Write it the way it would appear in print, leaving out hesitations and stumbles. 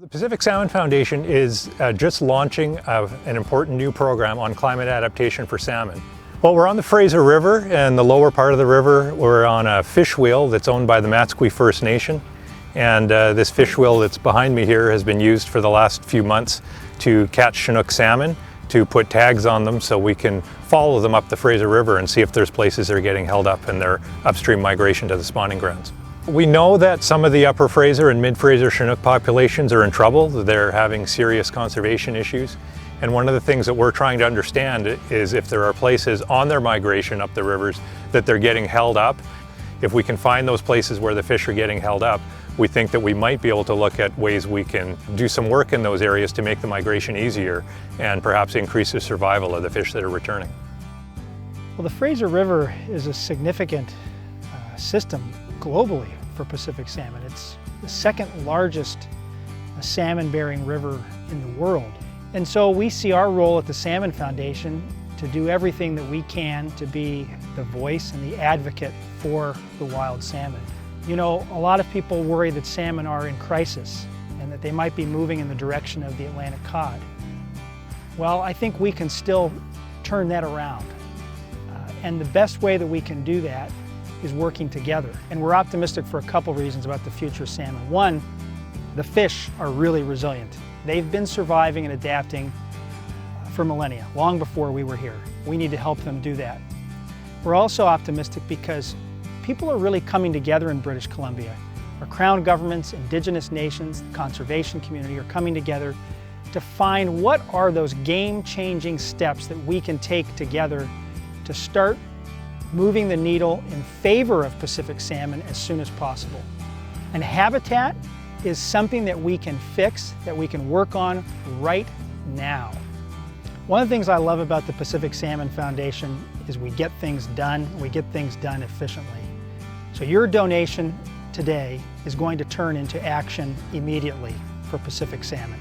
The Pacific Salmon Foundation is just launching an important new program on climate adaptation for salmon. Well, we're on the Fraser River, and the lower part of the river, we're on a fish wheel that's owned by the Matsqui First Nation. And this fish wheel that's behind me here has been used for the last few months to catch Chinook salmon, to put tags on them so we can follow them up the Fraser River and see if there's places they're getting held up in their upstream migration to the spawning grounds. We know that some of the upper-Fraser and mid-Fraser Chinook populations are in trouble. They're having serious conservation issues. And one of the things that we're trying to understand is if there are places on their migration up the rivers that they're getting held up. If we can find those places where the fish are getting held up, we think that we might be able to look at ways we can do some work in those areas to make the migration easier and perhaps increase the survival of the fish that are returning. Well, the Fraser River is a significant system globally for Pacific salmon. It's the second largest salmon-bearing river in the world. And so we see our role at the Salmon Foundation to do everything that we can to be the voice and the advocate for the wild salmon. You know, a lot of people worry that salmon are in crisis and that they might be moving in the direction of the Atlantic cod. Well, I think we can still turn that around. And the best way that we can do that is working together. And we're optimistic for a couple reasons about the future of salmon. One, the fish are really resilient. They've been surviving and adapting for millennia, long before we were here. We need to help them do that. We're also optimistic because people are really coming together in British Columbia. Our crown governments, indigenous nations, the conservation community are coming together to find what are those game-changing steps that we can take together to start moving the needle in favor of Pacific salmon as soon as possible. And habitat is something that we can fix, that we can work on right now. One of the things I love about the Pacific Salmon Foundation is we get things done, we get things done efficiently. So your donation today is going to turn into action immediately for Pacific salmon.